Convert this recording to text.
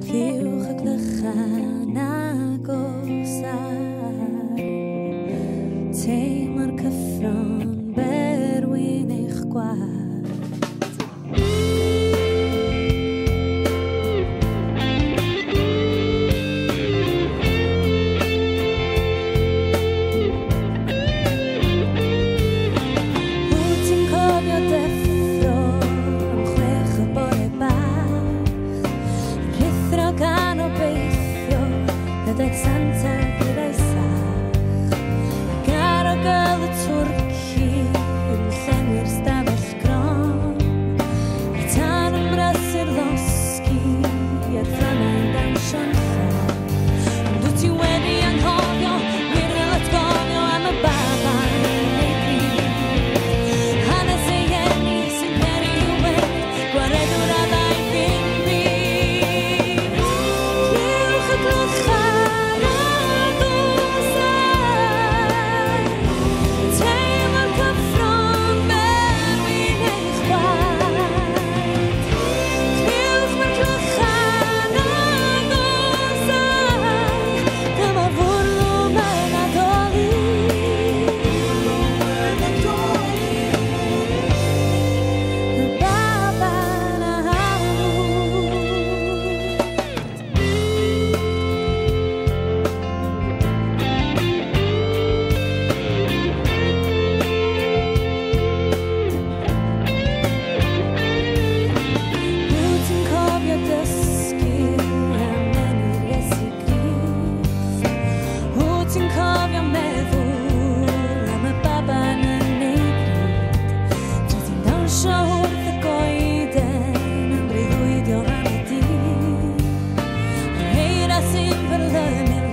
Lliwch y glychan agosau, teimlo'r cyffron berwyn eich gwaed. Santa gyda'i sach, gar o gael y twrci yn llenwi'r stafell gron, a tan ymrysur losgi a'r ffrannau'n dansio'n llawn. Ond wyt ti wedi anghofio, wiril atgofio am y baban neu gryd, hanes ei eni sy'n peri i'w weld, gwaredwr a ddau ddim byd. Lliwch y glychan sy'n fy